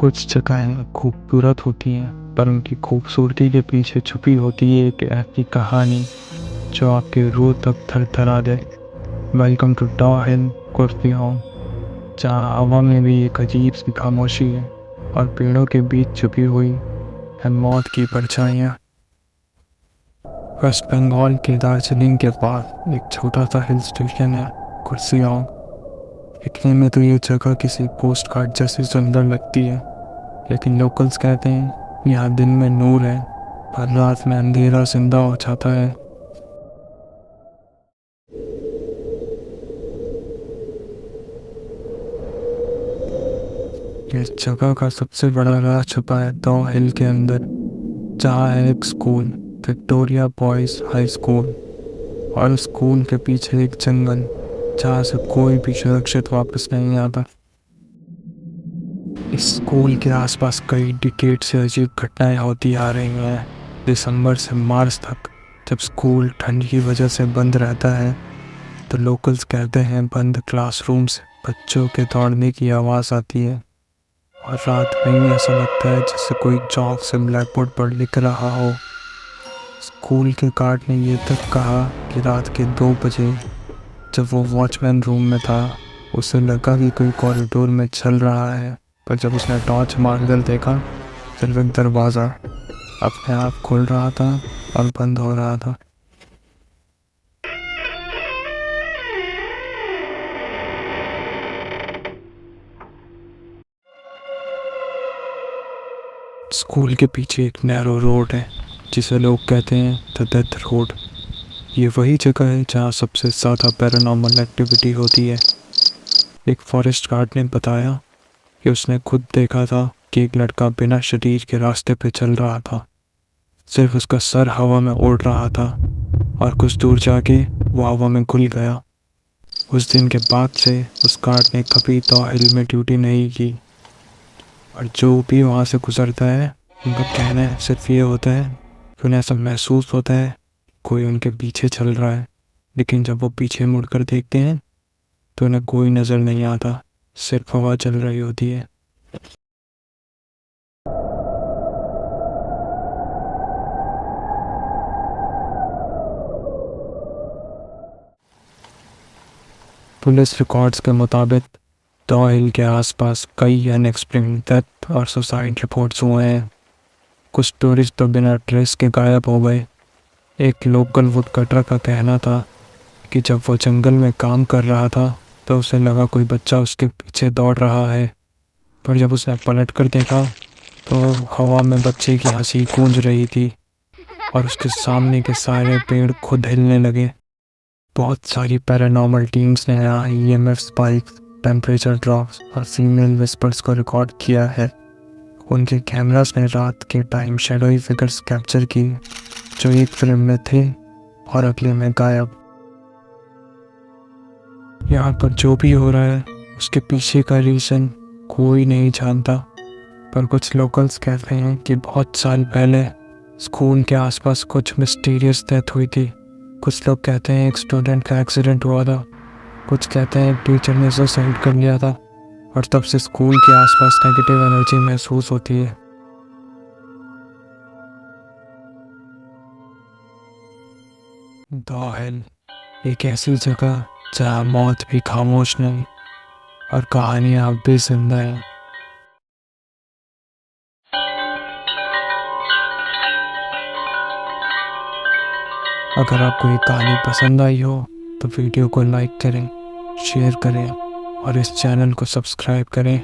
कुछ जगहें खूबसूरत होती हैं, पर उनकी खूबसूरती के पीछे छुपी होती है एक ऐसी कहानी जो आपकी रूह तक थरथरा दे। वेलकम टू डॉ हिल कुर्सी होम, जहाँ हवा में भी एक अजीब सी खामोशी है और पेड़ों के बीच छुपी हुई है मौत की परछाइयाँ। वेस्ट बंगाल के दार्जिलिंग के पास एक छोटा सा हिल स्टेशन है, कुर्सियोंग। दिखने में तो ये जगह किसी पोस्ट कार्ड जैसी सुंदर लगती है, लेकिन लोकल्स कहते हैं यहाँ दिन में नूर है पर रात में अंधेरा जिंदा हो जाता है। इस जगह का सबसे बड़ा राज छुपा है डॉ हिल के अंदर, जहाँ है एक school, Victoria boys high school. और स्कूल के पीछे एक जंगल जहाँ से कोई भी सुरक्षित वापस नहीं आता। इस स्कूल के आसपास कई डिकेड से अजीब घटनाएं होती आ रही हैं। दिसंबर से मार्च तक जब स्कूल ठंड की वजह से बंद रहता है, तो लोकल्स कहते हैं बंद क्लासरूम से बच्चों के दौड़ने की आवाज़ आती है। और रात में ही ऐसा लगता है जैसे कोई चौक से ब्लैक बोर्ड पर लिख रहा हो। स्कूल के गार्ड ने ये तक कहा कि रात के 2 बजे जब वो वॉचमैन रूम में था, उसे लगा कि कोई कॉरिडोर में चल रहा है। पर जब उसने टॉर्च मारकर देखा, सिर्फ एक दरवाज़ा अपने आप खुल रहा था और बंद हो रहा था। स्कूल के पीछे एक नैरो रोड है जिसे लोग कहते हैं द डेथ रोड। ये वही जगह है जहाँ सबसे ज़्यादा पैरानॉर्मल एक्टिविटी होती है। एक फॉरेस्ट गार्ड ने बताया कि उसने खुद देखा था कि एक लड़का बिना शरीर के रास्ते पे चल रहा था, सिर्फ उसका सर हवा में उड़ रहा था और कुछ दूर जाके वो हवा में घुल गया। उस दिन के बाद से उस गार्ड ने कभी डॉ हिल में ड्यूटी नहीं की। और जो भी वहाँ से गुजरता है, उनका कहना है सिर्फ ये होता है कि उन्हें ऐसा महसूस होता है कोई उनके पीछे चल रहा है। लेकिन जब वो पीछे मुड़कर देखते हैं तो उन्हें कोई नज़र नहीं आता, सिर्फ हवा चल रही होती है। पुलिस रिकॉर्ड्स के मुताबिक डॉ हिल के आसपास कई अनएक्सप्लेन्ड डेथ और सुसाइड रिपोर्ट्स हुए हैं। कुछ टूरिस्ट तो बिना ट्रेस के गायब हो गए। एक लोकल वुड कटर का कहना था कि जब वो जंगल में काम कर रहा था तो उसे लगा कोई बच्चा उसके पीछे दौड़ रहा है, पर जब उसने पलट कर देखा तो हवा में बच्चे की हंसी गूंज रही थी और उसके सामने के सारे पेड़ खुद हिलने लगे। बहुत सारी पैरानॉर्मल टीम्स ने यहाँ EMF स्पाइक्स, टेम्परेचर ड्रॉप्स और फीमेल विस्पर्स को रिकॉर्ड किया है। उनके कैमरास ने रात के टाइम शैडोई फिगर्स कैप्चर की जो एक फ्रेम में थे और अगले में गायब। यहाँ पर जो भी हो रहा है उसके पीछे का रीज़न कोई नहीं जानता, पर कुछ लोकल्स कहते हैं कि बहुत साल पहले स्कूल के आसपास कुछ मिस्टीरियस डेथ हुई थी। कुछ लोग कहते हैं एक स्टूडेंट का एक्सीडेंट हुआ था, कुछ कहते हैं एक टीचर ने सुसाइड कर लिया था। और तब से स्कूल के आसपास नेगेटिव एनर्जी महसूस होती है। डॉ हिल एक ऐसी जगह जहाँ मौत भी खामोश नहीं और कहानियाँ अब भी जिंदा हैं। अगर आपको ये कहानी पसंद आई हो तो वीडियो को लाइक करें, शेयर करें और इस चैनल को सब्सक्राइब करें